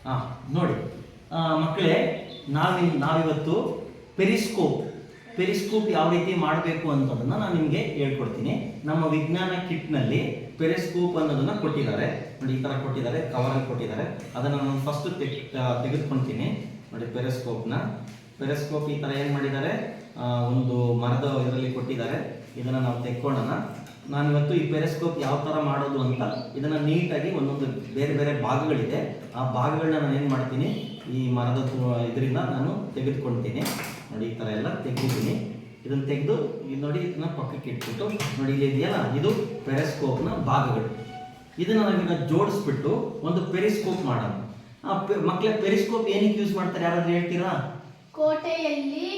ಹಾಂ ನೋಡಿ ಮಕ್ಕಳೇ, ನಾವಿವತ್ತು ಪೆರಿಸ್ಕೋಪ್ ಯಾವ ರೀತಿ ಮಾಡಬೇಕು ಅಂತದನ್ನು ನಾನು ನಿಮಗೆ ಹೇಳ್ಕೊಡ್ತೀನಿ. ನಮ್ಮ ವಿಜ್ಞಾನ ಕಿಟ್ನಲ್ಲಿ ಪೆರಿಸ್ಕೋಪ್ ಅನ್ನೋದನ್ನು ಕೊಟ್ಟಿದ್ದಾರೆ ನೋಡಿ, ಈ ಥರ ಕೊಟ್ಟಿದ್ದಾರೆ, ಕವರಲ್ಲಿ ಕೊಟ್ಟಿದ್ದಾರೆ. ಅದನ್ನು ನಾನು ಫಸ್ಟ್ ತೆಗೆದುಕೊಳ್ತೀನಿ ನೋಡಿ. ಪೆರಿಸ್ಕೋಪ್ ಈ ಥರ ಏನು ಮಾಡಿದ್ದಾರೆ, ಒಂದು ಮರದ ಇದರಲ್ಲಿ ಕೊಟ್ಟಿದ್ದಾರೆ. ಇದನ್ನು ನಾವು ತೆಕ್ಕೊಳ್ಳೋಣ. ನಾನಿವತ್ತು ಈ ಪೆರಿಸ್ಕೋಪ್ ಯಾವ ಥರ ಮಾಡೋದು ಅಂತ ಇದನ್ನು ನೀಟಾಗಿ ಒಂದೊಂದು ಬೇರೆ ಬೇರೆ ಭಾಗಗಳಿದೆ, ಆ ಭಾಗಗಳನ್ನ ನಾನು ಏನು ಮಾಡ್ತೀನಿ, ಈ ಮರದ ಇದರಿಂದ ನಾನು ತೆಗೆದುಕೊಳ್ತೀನಿ ನೋಡಿ. ಈ ಥರ ಎಲ್ಲ ತೆಗೆದಿದ್ದೀನಿ. ಇದನ್ನು ತೆಗೆದು ಇದು ನೋಡಿ, ಇದನ್ನ ಪಕ್ಕಕ್ಕೆ ಇಟ್ಬಿಟ್ಟು ನೋಡಿ, ಇಲ್ಲಿ ಇದೆಯಲ್ಲ, ಇದು ಪೆರಿಸ್ಕೋಪ್ನ ಭಾಗಗಳು. ಇದನ್ನು ನಾವೀಗ ಜೋಡಿಸ್ಬಿಟ್ಟು ಒಂದು ಪೆರಿಸ್ಕೋಪ್ ಮಾಡೋಣ. ಮಕ್ಕಳೇ, ಪೆರಿಸ್ಕೋಪ್ ಏನಕ್ಕೆ ಯೂಸ್ ಮಾಡ್ತಾರೆ, ಯಾರಾದ್ರೂ ಹೇಳ್ತೀರಾ? ಕೋಟೆಯಲ್ಲಿ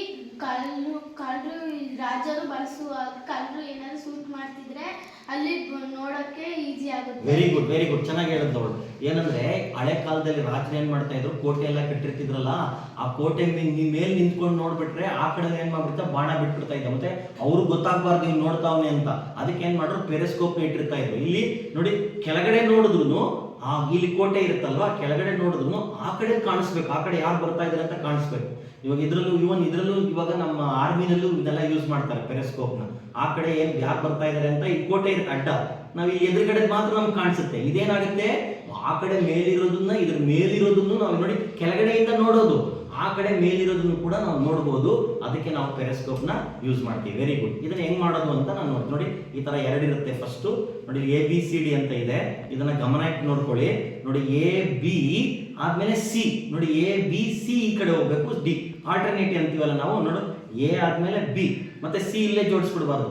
ಕಳ್ಳರು ರಾಜರು ಬಳಸುವ ಕಳ್ಳರು ಏನಾದ್ರು ಶೂಟ್ ಮಾಡ್ತಿದ್ರೆ ಅಲ್ಲಿ ನೋಡಕ್ಕೆ ಈಸಿ ಆಗುತ್ತೆ. ವೆರಿ ಗುಡ್ ಚೆನ್ನಾಗಿ ಹೇಳಿದ್ ನೋಡು. ಏನಂದ್ರೆ ಹಳೆ ಕಾಲದಲ್ಲಿ ರಾಜರು ಏನ್ ಮಾಡ್ತಾ ಇದ್ರು, ಕೋಟೆ ಎಲ್ಲ ಕಟ್ಟಿರ್ತಿದ್ರಲ್ಲ, ಆ ಕೋಟೆ ಮೇಲೆ ನಿಂತ್ಕೊಂಡು ನೋಡ್ಬಿಟ್ರೆ ಆ ಕಡೆ ಏನ್ ಮಾಡ್ಬಿಡ್ತಾ ಬಾಣ ಬಿಟ್ಬಿಡ್ತಾ ಇದ್ದ. ಮತ್ತೆ ಅವ್ರು ಗೊತ್ತಾಗ್ಬಾರ್ದು ಇವ್ ನೋಡ್ತಾವನೆ ಅಂತ. ಅದಕ್ಕೆ ಏನ್ ಮಾಡ್ರು, ಪೆರಿಸ್ಕೋಪ್ ಇಟ್ಟಿರ್ತಾ ಇದ್ರು. ಇಲ್ಲಿ ನೋಡಿ, ಕೆಳಗಡೆ ನೋಡಿದ್ರು ಇಲ್ಲಿ ಕೋಟೆ ಇರುತ್ತಲ್ವಾ, ಕೆಳಗಡೆ ನೋಡಿದ್ರು ಆ ಕಡೆ ಕಾಣಿಸ್ಬೇಕು, ಆ ಕಡೆ ಯಾರು ಬರ್ತಾ ಇದ್ದಾರೆ ಅಂತ ಕಾಣಿಸ್ಬೇಕು. ಇವಾಗ ಇದ್ರಲ್ಲೂ ಇವಾಗ ನಮ್ಮ ಆರ್ಮಿನಲ್ಲೂ ಇದೆಲ್ಲ ಯೂಸ್ ಮಾಡ್ತಾರೆ ಪೆರಿಸ್ಕೋಪ್ನ. ಆ ಕಡೆ ಯಾರು ಬರ್ತಾ ಇದಾರೆ ಅಂತ ಈ ಕೋಟೆ ಅಡ್ಡ, ನಾವು ಇಲ್ಲಿ ಎದುರುಗಡೆ ಮಾತ್ರ ನಮ್ಗೆ ಕಾಣಿಸುತ್ತೆ. ಇದೇನಾಗುತ್ತೆ, ಆ ಕಡೆ ಮೇಲಿರೋದನ್ನ ಇದ್ರ ಮೇಲಿರೋದನ್ನು ನಾವು ನೋಡಿ ಕೆಳಗಡೆಯಿಂದ ನೋಡೋದು, ಆ ಕಡೆ ಮೇಲಿರೋದನ್ನು ಕೂಡ ನಾವು ನೋಡ್ಬೋದು. ಅದಕ್ಕೆ ನಾವು ಪೆರಿಸ್ಕೋಪ್ನ ಯೂಸ್ ಮಾಡ್ತೀವಿ. Very good. ಇದನ್ನ ಹೆಂಗ್ ಮಾಡೋದು ಅಂತ ನಾನು ನೋಡಿ. ಈ ತರ ಎರಡಿರುತ್ತೆ. ಫಸ್ಟ್ ನೋಡಿ, ABCD ಅಂತ ಇದೆ, ಇದನ್ನ ಗಮನ ಇಟ್ಟು ನೋಡ್ಕೊಳ್ಳಿ ನೋಡಿ. AB ಆದ್ಮೇಲೆ C ನೋಡಿ, ABC ಈ ಕಡೆ ಹೋಗ್ಬೇಕು, D ಆಲ್ಟರ್ನೇಟಿವ್ ಅಂತೀವಲ್ಲ ನಾವು ನೋಡು. A ಆದ್ಮೇಲೆ B ಮತ್ತೆ C ಇಲ್ಲೇ ಜೋಡಿಸ್ಬಿಡ್ಬಾರ್ದು,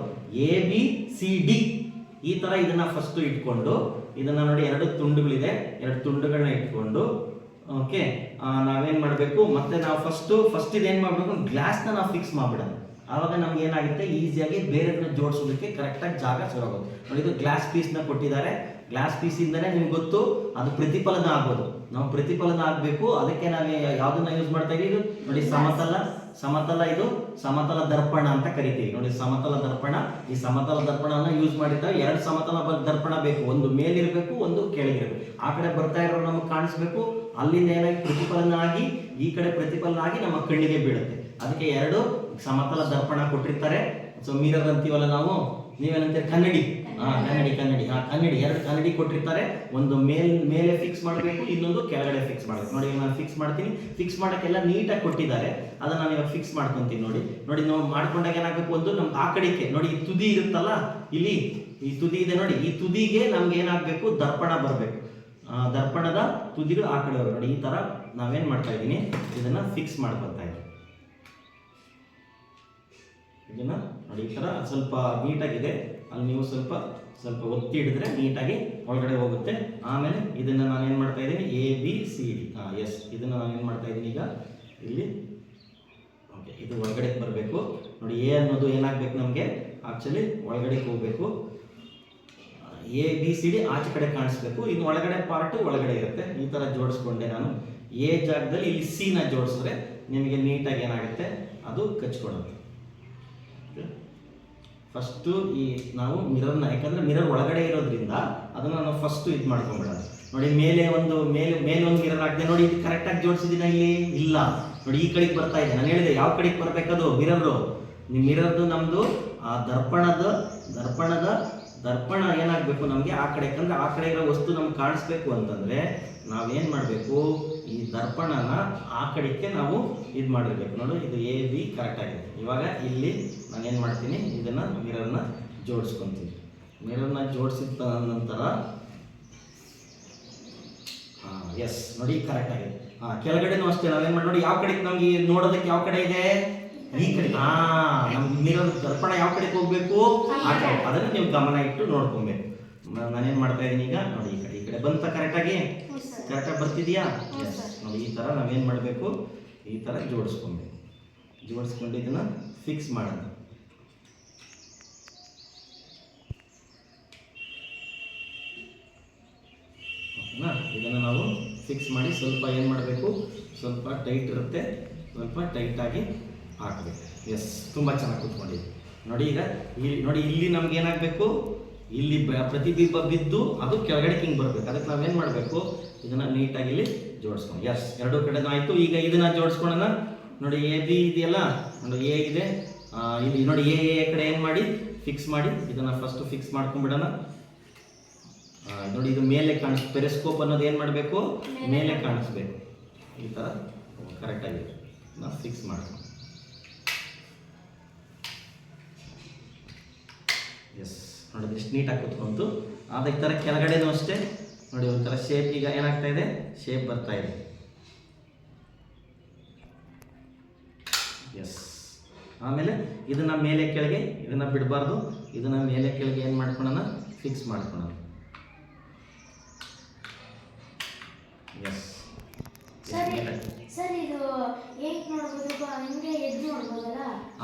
ABCD ಈ ತರ ಇದನ್ನ ಫಸ್ಟ್ ಇಟ್ಕೊಂಡು, ಇದನ್ನ ನೋಡಿ ಎರಡು ತುಂಡುಗಳಿದೆ, ಎರಡು ತುಂಡುಗಳನ್ನ ಇಟ್ಕೊಂಡು ಓಕೆ, ನಾವೇನ್ ಮಾಡಬೇಕು, ಮತ್ತೆ ನಾವು ಫಸ್ಟ್ ಇದೇನ್ ಮಾಡಬೇಕು, ಗ್ಲಾಸ್ನ ನಾವು ಫಿಕ್ಸ್ ಮಾಡ್ಬಿಡೋಣ. ಆವಾಗ ನಮ್ಗೆ ಏನಾಗುತ್ತೆ, ಈಸಿಯಾಗಿ ಬೇರೆದನ್ನ ಜೋಡಿಸೋದಕ್ಕೆ ಕರೆಕ್ಟಾಗಿ ಜಾಗ ಸಿಗೋದು ನೋಡಿ. ಇದು ಗ್ಲಾಸ್ ಪೀಸ್ನ ಕೊಟ್ಟಿದ್ದಾರೆ. ಗ್ಲಾಸ್ ಪೀಸ್ ಇಂದನೇ ನಿಮ್ಗೆ ಗೊತ್ತು ಅದು ಪ್ರತಿಫಲನ ಆಗೋದು. ನಾವು ಪ್ರತಿಫಲನ ಆಗಬೇಕು, ಅದಕ್ಕೆ ನಾವು ಯಾವ್ದನ್ನ ಯೂಸ್ ಮಾಡ್ತಾ ಇದೀವಿ ನೋಡಿ, ಸಮತಲ ಇದು ಸಮತಲ ದರ್ಪಣ ಅಂತ ಕರಿತೀವಿ ನೋಡಿ. ಸಮತಲ ದರ್ಪಣ, ಈ ಸಮತಲ ದರ್ಪಣನ ಯೂಸ್ ಮಾಡಿದಾಗ ಎರಡು ಸಮತಲ ದರ್ಪಣ ಬೇಕು, ಒಂದು ಮೇಲಿರಬೇಕು, ಒಂದು ಕೆಳಗಿರಬೇಕು. ಆ ಕಡೆ ಬರ್ತಾ ಇರೋ ನಮಗೆ ಕಾಣಿಸ್ಬೇಕು, ಅಲ್ಲಿಂದ ಏನಾಗಿ ಪ್ರತಿಫಲನ ಆಗಿ ಈ ಕಡೆ ಪ್ರತಿಫಲನ ಆಗಿ ನಮ್ಮ ಕಣ್ಣಿಗೆ ಬೀಳುತ್ತೆ. ಅದಕ್ಕೆ ಎರಡು ಸಮತಲ ದರ್ಪಣ ಕೊಟ್ಟಿರ್ತಾರೆ. ಸೊ ಮಿರರ್ ಅಂತೀವಲ್ಲ ನಾವು, ನೀವೇನಂತೀರಿ, ಕನ್ನಡಿ. ಕನ್ನಡಿ ಎರಡು ಕನ್ನಡಿ ಕೊಟ್ಟಿರ್ತಾರೆ. ಒಂದು ಮೇಲೆ ಫಿಕ್ಸ್ ಮಾಡಬೇಕು, ಇನ್ನೊಂದು ಕೆಳಗಡೆ ಫಿಕ್ಸ್ ಮಾಡಬೇಕು ನೋಡಿ. ನಾನು ಫಿಕ್ಸ್ ಮಾಡ್ತೀನಿ. ಫಿಕ್ಸ್ ಮಾಡೋಕ್ಕೆಲ್ಲ ನೀಟಾಗಿ ಕೊಟ್ಟಿದ್ದಾರೆ, ಅದನ್ನ ನಾನು ಇವಾಗ ಫಿಕ್ಸ್ ಮಾಡ್ಕೊಂತೀನಿ ನೋಡಿ. ನಾವು ಮಾಡ್ಕೊಂಡಾಗ ಏನಾಗಬೇಕು, ಒಂದು ನಮ್ಗೆ ಆ ಕಡೆಗೆ ನೋಡಿ, ಈ ತುದಿ ಇರುತ್ತಲ್ಲ, ಇಲ್ಲಿ ಈ ತುದಿ ಇದೆ ನೋಡಿ, ಈ ತುದಿಗೆ ನಮ್ಗೆ ಏನಾಗಬೇಕು, ದರ್ಪಣ ಬರಬೇಕು. ದರ್ಪಣದ ತುದಿಗಳು ಆ ಕಡೆ ನೋಡಿ. ಈ ತರ ನಾವೇನ್ ಮಾಡ್ತಾ ಇದ್ದೀನಿ, ಇದನ್ನ ಫಿಕ್ಸ್ ಮಾಡ್ಕೊತಾ ಇದ್ದೀನಿ. ಇದನ್ನ ನೋಡಿ, ಈ ತರ ಸ್ವಲ್ಪ ನೀಟಾಗಿದೆ. ಅಲ್ಲಿ ನೀವು ಸ್ವಲ್ಪ ಒತ್ತಿ ಹಿಡಿದ್ರೆ ನೀಟಾಗಿ ಒಳಗಡೆ ಹೋಗುತ್ತೆ. ಆಮೇಲೆ ಇದನ್ನ ನಾನು ಏನು ಮಾಡ್ತಾ ಇದ್ದೀನಿ, ABCD ಎಸ್, ಇದನ್ನ ನಾನು ಏನು ಮಾಡ್ತಾ ಇದ್ದೀನಿ ಈಗ ಇಲ್ಲಿ. ಓಕೆ, ಇದು ಒಳಗಡೆ ಬರಬೇಕು ನೋಡಿ. A ಅನ್ನೋದು ಏನಾಗಬೇಕು, ನಮಗೆ ಆಕ್ಚುಲಿ ಒಳಗಡೆ ಹೋಗಬೇಕು. ABCD ಆಚೆ ಕಡೆ ಕಾಣಿಸ್ಬೇಕು. ಇನ್ನು ಒಳಗಡೆ ಪಾರ್ಟ್ ಒಳಗಡೆ ಇರುತ್ತೆ. ಈ ಥರ ಜೋಡಿಸ್ಕೊಂಡೆ ನಾನು. A ಜಾಗದಲ್ಲಿ ಇಲ್ಲಿ C ನ ಜೋಡಿಸಿದ್ರೆ ನಿಮಗೆ ನೀಟಾಗಿ ಏನಾಗುತ್ತೆ, ಅದು ಕಚ್ಕೊಳ್ಳುತ್ತೆ. ಫಸ್ಟು ಈ ನಾವು ಮಿರರ್ನ, ಯಾಕಂದ್ರೆ ಮಿರರ್ ಒಳಗಡೆ ಇರೋದ್ರಿಂದ ಅದನ್ನು ನಾವು ಫಸ್ಟು ಇದು ಮಾಡ್ಕೊಂಡ್ಬಿಡೋದು ನೋಡಿ. ಮೇಲೆ ಒಂದು ಮಿರರ್ ಹಾಕಿದೆ ನೋಡಿ, ಇದು ಕರೆಕ್ಟಾಗಿ ಜೋಡಿಸಿದಿನ ಇಲ್ಲಿ ಇಲ್ಲ ನೋಡಿ, ಈ ಕಡೆಗೆ ಬರ್ತಾ ಇದೆ. ನಾನು ಹೇಳಿದೆ ಯಾವ ಕಡೆಗೆ ಬರಬೇಕದು ಮಿರರ್ದು ನಮ್ಮದು ಆ ದರ್ಪಣ ಏನಾಗಬೇಕು ನಮಗೆ ಆ ಕಡೆ. ಯಾಕಂದ್ರೆ ಆ ಕಡೆ ಇರೋ ವಸ್ತು ನಮ್ಗೆ ಕಾಣಿಸ್ಬೇಕು ಅಂತಂದ್ರೆ ನಾವೇನು ಮಾಡಬೇಕು, ಈ ದರ್ಪಣನ ಆ ಕಡೆಗೆ ನಾವು ಇದು ಮಾಡಿರ್ಬೇಕು ನೋಡಿ. ಇದು AB ಕರೆಕ್ಟ್ ಆಗಿದೆ. ಇವಾಗ ಇಲ್ಲಿ ನಾನೇನು ಮಾಡ್ತೀನಿ, ಇದನ್ನ ಮಿರರ್ನ ಜೋಡಿಸ್ಕೊತೀನಿ. ಮಿರರ್ನ ಜೋಡಿಸಿದ ನಂತರ ಎಸ್ ನೋಡಿ, ಕರೆಕ್ಟ್ ಆಗಿದೆ. ಕೆಳಗಡೆನೂ ಅಷ್ಟೇ ನಾವೇನು ಮಾಡಿ ನೋಡಿ, ಯಾವ ಕಡೆಗೆ ನಮ್ಗೆ ನೋಡೋದಕ್ಕೆ ಯಾವ ಕಡೆ ಇದೆ, ಈ ಕಡೆ. ನಮ್ಗೆ ಮಿರರ್ ದರ್ಪಣ ಯಾವ ಕಡೆಗೆ ಹೋಗ್ಬೇಕು, ಆ ಕಡೆ. ಅದನ್ನು ನೀವು ಗಮನ ಇಟ್ಟು ನೋಡ್ಕೊಬೇಕು. ನಾನೇನು ಮಾಡ್ತಾ ಇದ್ದೀನಿ ಈಗ ನೋಡಿ, ಈ ಕಡೆ ಬಂತ ಕರೆಕ್ಟಾಗಿ ಬರ್ತಿದ್ಯಾ? ಎಸ್ ನೋಡಿ, ಈ ಥರ ನಾವೇನು ಮಾಡಬೇಕು, ಈ ಥರ ಜೋಡಿಸ್ಕೊಂಡು ಇದನ್ನ ಫಿಕ್ಸ್ ಮಾಡೋಣ. ಓಕೆನಾ? ಇದನ್ನು ನಾವು ಫಿಕ್ಸ್ ಮಾಡಿ ಸ್ವಲ್ಪ ಏನು ಮಾಡಬೇಕು, ಸ್ವಲ್ಪ ಟೈಟ್ ಇರುತ್ತೆ, ಸ್ವಲ್ಪ ಟೈಟಾಗಿ ಹಾಕಬೇಕು. ಎಸ್, ತುಂಬ ಚೆನ್ನಾಗಿ ಕೂತ್ಕೊಂಡಿದೆ ನೋಡಿ. ಈಗ ನೋಡಿ, ಇಲ್ಲಿ ನಮ್ಗೆ ಏನಾಗಬೇಕು, ಇಲ್ಲಿ ಪ್ರತಿಬಿಂಬ ಬಿದ್ದು ಅದು ಕೆಳಗಡೆ ಹಿಂಗೆ ಬರಬೇಕು. ಅದಕ್ಕೆ ನಾವೇನು ಮಾಡಬೇಕು, ಇದನ್ನ ನೀಟಾಗಿ ಇಲ್ಲಿ ಜೋಡಿಸ್ಕೊಂಡು. ಎಸ್, ಎರಡು ಕಡೆನೂ ಆಯಿತು. ಈಗ ಇದನ್ನ ಜೋಡಿಸ್ಕೊಳ್ಳೋಣ. ನೋಡಿ ಎ ಬಿ ಇದೆಯಲ್ಲ, ನೋಡಿ ಎ ಇದೆ, ಇಲ್ಲಿ ನೋಡಿ ಎ ಕಡೆ ಏನು ಮಾಡಿ ಫಿಕ್ಸ್ ಮಾಡಿ ಇದನ್ನ ಫಸ್ಟ್ ಫಿಕ್ಸ್ ಮಾಡ್ಕೊಂಡ್ಬಿಡೋಣ. ನೋಡಿ ಇದು ಮೇಲೆ ಪೆರಿಸ್ಕೋಪ್ ಅನ್ನೋದು ಏನು ಮಾಡಬೇಕು, ಮೇಲೆ ಕಾಣಿಸ್ಬೇಕು. ಈ ಥರ ಕರೆಕ್ಟಾಗಿ ನಾವು ಫಿಕ್ಸ್ ಮಾಡ್ಕೊಂಡು. ಎಸ್, ನೋಡಿ ಎಷ್ಟು ನೀಟಾಗಿ ಕೂತ್ಕೊಂತು. ಅದೇ ಥರ ಕೆಳಗಡೆನೂ ಅಷ್ಟೇ ನೋಡಿ, ಒಂಥರ ಶೇಪ್ ಈಗ ಏನಾಗ್ತಾ ಇದೆ, ಶೇಪ್ ಬರ್ತಾ ಇದೆ. ಎಸ್, ಆಮೇಲೆ ಇದನ್ನ ಮೇಲೆ ಕೆಳಗೆ ಇದನ್ನ ಬಿಡಬಾರ್ದು, ಇದನ್ನ ಮೇಲೆ ಕೆಳಗೆ ಏನು ಮಾಡ್ಕೊಳ್ಳೋಣ, ಫಿಕ್ಸ್ ಮಾಡ್ಕೊಳ್ಳೋಣ. ಎಸ್, ಸರ್ ಇದು ಹೇಗೆ ನೋಡ್ಬೋದು, ಹಿಂಗೆ ಎದ್ದು ನೋಡ್ಬೋದಲ್ಲ?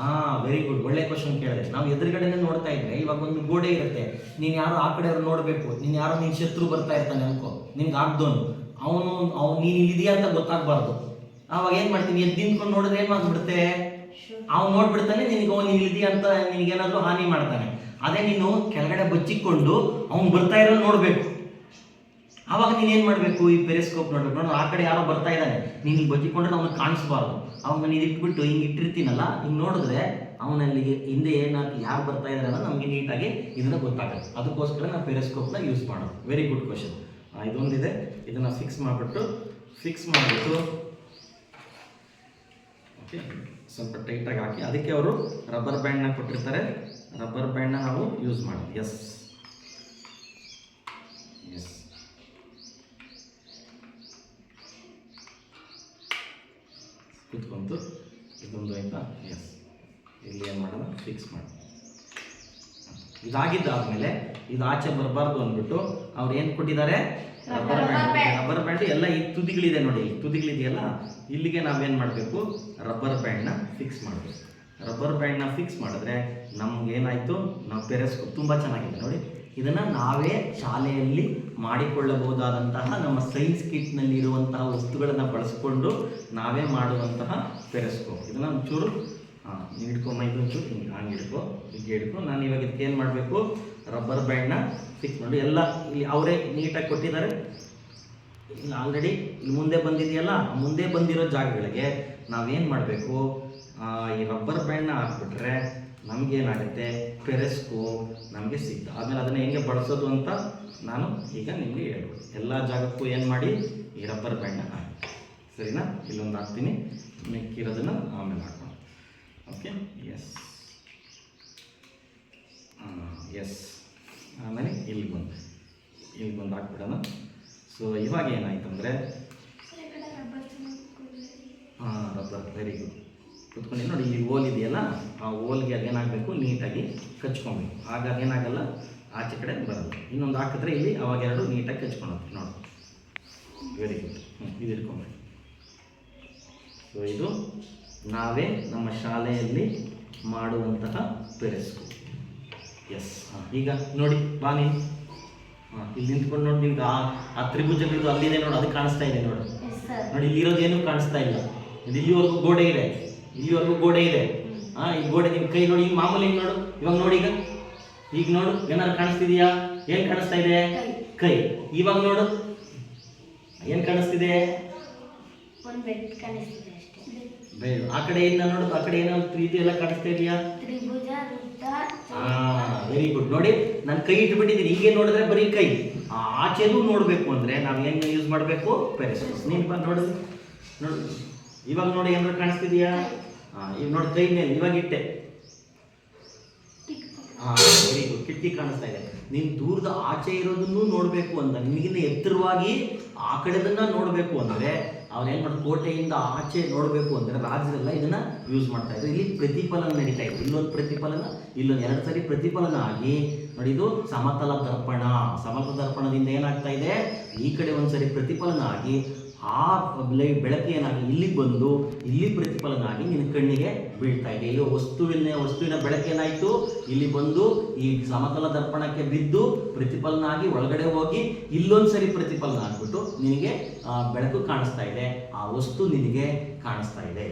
ವೆರಿ ಗುಡ್, ಒಳ್ಳೆ ಕ್ವಶನ್ ಕೇಳಿದೆ. ನಾವು ಎದುರುಗಡೆನೆ ನೋಡ್ತಾ ಇದ್ರೆ ಇವಾಗ ಒಂದು ಗೋಡೆ ಇರುತ್ತೆ, ನೀನು ಯಾರು ಆ ಕಡೆ ಅವ್ರು ನೋಡಬೇಕು, ನೀನು ಯಾರೋ ನಿನ್ನ ಶತ್ರು ಬರ್ತಾ ಇರ್ತಾನೆ ಅನ್ಕೋ, ನಿನ್ಗೆ ಆಗ್ದೋನು ಅವನು ನೀನು ಇಲ್ಲಿದೆಯಾ ಅಂತ ಗೊತ್ತಾಗಬಾರ್ದು. ಆವಾಗ ಏನು ಮಾಡ್ತೀನಿ, ಎದ್ದು ನಿಂತ್ಕೊಂಡು ನೋಡಿದ್ರೆ ಏನು ಮಾಡ್ಬಿಡುತ್ತೆ, ಅವ್ನು ನೋಡ್ಬಿಡ್ತಾನೆ ನಿನಗೆ ನೀನು ಇಲ್ಲಿದೆಯಾ ಅಂತ ನಿನಗೇನಾದರೂ ಹಾನಿ ಮಾಡ್ತಾನೆ. ಅದೇ ನೀನು ಕೆಳಗಡೆ ಬಚ್ಚಿಕೊಂಡು ಅವ್ನು ಬರ್ತಾ ಇರೋ ನೋಡಬೇಕು. ಆವಾಗ ನೀನೇನು ಮಾಡಬೇಕು, ಈ ಪೆರಿಸ್ಕೋಪ್ ನೋಡ್ಬೇಕು. ನೋಡು ಆ ಕಡೆ ಯಾರೋ ಬರ್ತಾ ಇದ್ದಾನೆ, ನೀನು ಇಲ್ಲಿ ಬಚ್ಚಿಕೊಂಡ್ರೆ ಅವ್ನಿಗೆ ಕಾಣಿಸ್ಬಾರ್ದು. ಅವಾಗ ನಾನು ಇದು ಇಟ್ಬಿಟ್ಟು ಹಿಂಗೆ ಇಟ್ಟಿರ್ತೀನಲ್ಲ, ಹಿಂಗೆ ನೋಡಿದ್ರೆ ಅವನಲ್ಲಿ ಹಿಂದೆ ಯಾರು ಬರ್ತಾ ಇದ್ದಾರೆ ಅನ್ನೋದು ನಮಗೆ ನೀಟಾಗಿ ಇದನ್ನ ಗೊತ್ತಾಗುತ್ತೆ. ಅದಕ್ಕೋಸ್ಕರ ನಾವು ಪೆರಿಸ್ಕೋಪ್ನ ಯೂಸ್ ಮಾಡೋದು. Very good question. ಇದೊಂದಿದೆ, ಇದನ್ನು ಫಿಕ್ಸ್ ಮಾಡಿಬಿಟ್ಟು ಓಕೆ, ಸ್ವಲ್ಪ ಟೈಟಾಗಿ ಹಾಕಿ, ಅದಕ್ಕೆ ಅವರು ರಬ್ಬರ್ ಬ್ಯಾಂಡ್ನ ಕೊಟ್ಟಿರ್ತಾರೆ. ರಬ್ಬರ್ ಬ್ಯಾಂಡ್ನ ನಾವು ಯೂಸ್ ಮಾಡೋದು. ಎಸ್ ಎಸ್, ಕೂತ್ಕೊಂತು. ಇದೊಂದು ಆಯ್ತಾ? ಎಸ್, ಇಲ್ಲಿ ಏನು ಮಾಡೋಣ, ಫಿಕ್ಸ್ ಮಾಡಿ. ಇದಾಗಿದ್ದಾದ್ಮೇಲೆ ಇದು ಆಚೆ ಬರಬಾರ್ದು ಅಂದ್ಬಿಟ್ಟು ಅವ್ರು ಏನು ಕೊಟ್ಟಿದ್ದಾರೆ, ರಬ್ಬರ್ ಬ್ಯಾಂಡ್. ಎಲ್ಲ ಈ ತುದಿಗಳಿದೆ ನೋಡಿ, ಈ ತುದಿಗಳಿದೆಯಲ್ಲ, ಇಲ್ಲಿಗೆ ನಾವೇನು ಮಾಡಬೇಕು, ರಬ್ಬರ್ ಬ್ಯಾಂಡ್ನ ಫಿಕ್ಸ್ ಮಾಡಬೇಕು. ರಬ್ಬರ್ ಬ್ಯಾಂಡ್ನ ಫಿಕ್ಸ್ ಮಾಡಿದ್ರೆ ನಮ್ಗೇನಾಯಿತು, ನಾವು ಪೆರಿಸ್ಕೋಪ್ ತುಂಬ ಚೆನ್ನಾಗಿದೆ ನೋಡಿ. ಇದನ್ನು ನಾವೇ ಶಾಲೆಯಲ್ಲಿ ಮಾಡಿಕೊಳ್ಳಬಹುದಾದಂತಹ ನಮ್ಮ ಸೈನ್ಸ್ ಕಿಟ್ನಲ್ಲಿ ಇರುವಂತಹ ವಸ್ತುಗಳನ್ನು ಬಳಸ್ಕೊಂಡು ನಾವೇ ಮಾಡುವಂತಹ ಪೆರಿಸ್ಕೋಪ್. ಇದನ್ನು ಒಂಚೂರು ನೀವು ಹಿಡ್ಕೊಂಬ, ಇದೊಂಚೂರು ಹಿಂಗೆ ಹಂಗೆ ಹಿಡ್ಕೊ. ನಾನು ಇವಾಗ ಇದಕ್ಕೆ ಏನು ಮಾಡಬೇಕು, ರಬ್ಬರ್ ಬ್ಯಾಂಡ್ನ ಫಿಕ್ಸ್ ಮಾಡಿ. ಎಲ್ಲ ಇಲ್ಲಿ ಅವರೇ ನೀಟಾಗಿ ಕೊಟ್ಟಿದ್ದಾರೆ. ಇಲ್ಲಿ ಆಲ್ರೆಡಿ ಇಲ್ಲಿ ಮುಂದೆ ಬಂದಿದೆಯಲ್ಲ, ಮುಂದೆ ಬಂದಿರೋ ಜಾಗಗಳಿಗೆ ನಾವೇನು ಮಾಡಬೇಕು, ಈ ರಬ್ಬರ್ ಬ್ಯಾಂಡ್ನ ಹಾಕ್ಬಿಟ್ರೆ ನಮಗೇನಾಗುತ್ತೆ, ಪೆರಿಸ್ಕೋಪ್ ನಮಗೆ ಸಿಗ್ತದೆ. ಆಮೇಲೆ ಅದನ್ನು ಹೆಂಗೆ ಬಳಸೋದು ಅಂತ ನಾನು ಈಗ ನಿಮಗೆ ಹೇಳ್ಬೋದು. ಎಲ್ಲ ಜಾಗಕ್ಕೂ ಏನು ಮಾಡಿ, ಈ ರಬ್ಬರ್ ಬ್ಯಾಂಡ್ನ ಹಾಕಿ. ಸರಿನಾ? ಇಲ್ಲೊಂದು ಹಾಕ್ತೀನಿ, ಮಿಕ್ಕಿರೋದನ್ನು ಆಮೇಲೆ ಹಾಕೋಣ. Okay, yes yes. ಆಮೇಲೆ ಇಲ್ಲಿಗೊಂದು ಹಾಕ್ಬಿಡೋಣ. ಸೊ ಇವಾಗ ಏನಾಯ್ತಂದರೆ, ರಬ್ಬರ್, ವೆರಿ ಗುಡ್. ಕುತ್ಕೊಂಡು ನೋಡಿ, ಇಲ್ಲಿ ಓಲ್ ಇದೆಯಲ್ಲ, ಆ ಓಲ್ಗೆ ಅದೇನಾಗಬೇಕು, ನೀಟಾಗಿ ಕಚ್ಕೊಬೇಕು. ಆಗ ಅದೇನಾಗಲ್ಲ, ಆಚೆ ಕಡೆ ಬರಲ್ಲ. ಇನ್ನೊಂದು ಹಾಕಿದ್ರೆ ಇಲ್ಲಿ ಅವಾಗ ಎರಡು ನೀಟಾಗಿ ಕಚ್ಕೊಳತ್ತೆ ನೋಡಿ. Very good. ಇದು ಇಟ್ಕೊಂಬೇಕು. ಸೊ ಇದು ನಾವೇ ನಮ್ಮ ಶಾಲೆಯಲ್ಲಿ ಮಾಡುವಂತಹ ಪೆರಿಸ್ಕೋಪ್. ಎಸ್, ಈಗ ನೋಡಿ ಬಾ ನೀನು, ಇಲ್ಲಿ ನಿಂತ್ಕೊಂಡು ನೋಡಿ, ನಿಮ್ಗೆ ಆ ತ್ರಿಭುಜಗಳು ಅಲ್ಲಿದೆ ನೋಡಿ, ಅದು ಕಾಣಿಸ್ತಾ ಇದೆ ನೋಡಿ. ನೋಡಿ ಇಲ್ಲಿರೋದು ಏನೂ ಕಾಣಿಸ್ತಾ ಇಲ್ಲ. ಇಲ್ಲಿವರೆಗೂ ಗೋಡೆ ಇದೆ, ಈ ಗೋಡೆ ನಿಮ್ಮ ಕೈ ನೋಡಿ, ಈಗ ಮಾಮೂಲಿ ಹಿಂಗೆ ನೋಡು. ಇವಾಗ ನೋಡಿ, ಈಗ ನೋಡು, ಏನಾದ್ರು ಕಾಣಿಸ್ತಿದೆಯಾ? ಏನು ಕಾಣಿಸ್ತಾ ಇದೆ? ಕೈ. ಇವಾಗ ನೋಡು, ಏನು ಕಾಣಿಸ್ತಿದೆ? ಬೇಡ. ಆ ಕಡೆ ಏನ ನೋಡು, ಆ ಕಡೆ ಏನೋ ಪ್ರೀತಿ ಎಲ್ಲ ಕಾಣಿಸ್ತಾ ಇದೆಯಾ? Very good. ನೋಡಿ ನಾನು ಕೈ ಇಟ್ಬಿಟ್ಟಿದ್ದೀನಿ, ಹೀಗೆ ನೋಡಿದ್ರೆ ಬರೀ ಕೈ. ಆಚೆನೂ ನೋಡಬೇಕು ಅಂದರೆ ನಾವು ಏನು ಯೂಸ್ ಮಾಡಬೇಕು, ಪೆರಿಸ್ಕೋಪ್. ನೀನು ಬಾ ನೋಡು, ಇವಾಗ ನೋಡಿ ಏನಾದ್ರು ಕಾಣಿಸ್ತಿದೆಯಾ? ಈಗ ನೋಡಿ ಕೈ ಮೇಲೆ ಇವಾಗ ಇಟ್ಟೆ. Very good. ಕಿಟಕಿ ಕಾಣಿಸ್ತಾ ಇದೆ. ನೀನು ದೂರದ ಆಚೆ ಇರೋದನ್ನು ನೋಡಬೇಕು ಅಂತ, ನಿನಗಿನ್ನ ಎತ್ತರವಾಗಿ ಆ ಕಡೆದನ್ನ ನೋಡಬೇಕು ಅಂದರೆ ಅವ್ರೇನು ಮಾಡಿ, ಕೋಟೆಯಿಂದ ಆಚೆ ನೋಡಬೇಕು ಅಂದರೆ ರಾಜರೆಲ್ಲ ಇದನ್ನ ಯೂಸ್ ಮಾಡ್ತಾ ಇದ್ರು. ಇಲ್ಲಿ ಪ್ರತಿಫಲನ ನಡೀತಾ ಇದೆ, ಇಲ್ಲೊಂದು ಪ್ರತಿಫಲನ, ಇಲ್ಲೊಂದು 2 ಸರಿ ಪ್ರತಿಫಲನ ಆಗಿ ನೋಡಿ, ಇದು ಸಮತಲ ದರ್ಪಣ. ಸಮತಲ ದರ್ಪಣದಿಂದ ಏನಾಗ್ತಾ ಇದೆ, ಈ ಕಡೆ ಒಂದ್ಸರಿ ಪ್ರತಿಫಲನ ಆಗಿ ಆ ಬೆಳಕು ಏನಾಗಿ ಇಲ್ಲಿಗೆ ಬಂದು ಇಲ್ಲಿ ಪ್ರತಿಫಲನ ಆಗಿ ನಿನ್ನ ಕಣ್ಣಿಗೆ ಬೀಳ್ತಾ ಇದೆ. ಇಲ್ಲಿ ವಸ್ತುವಿನ ಬೆಳಕೇನಾಯಿತು, ಇಲ್ಲಿ ಬಂದು ಈ ಸಮತಲ ದರ್ಪಣಕ್ಕೆ ಬಿದ್ದು ಪ್ರತಿಫಲನ ಆಗಿ ಒಳಗಡೆ ಹೋಗಿ ಇಲ್ಲೊಂದ್ಸರಿ ಪ್ರತಿಫಲನ ಆಗ್ಬಿಟ್ಟು ನಿನಗೆ ಬೆಳಕು ಕಾಣಿಸ್ತಾ ಇದೆ, ಆ ವಸ್ತು ನಿನಗೆ ಕಾಣಿಸ್ತಾ ಇದೆ.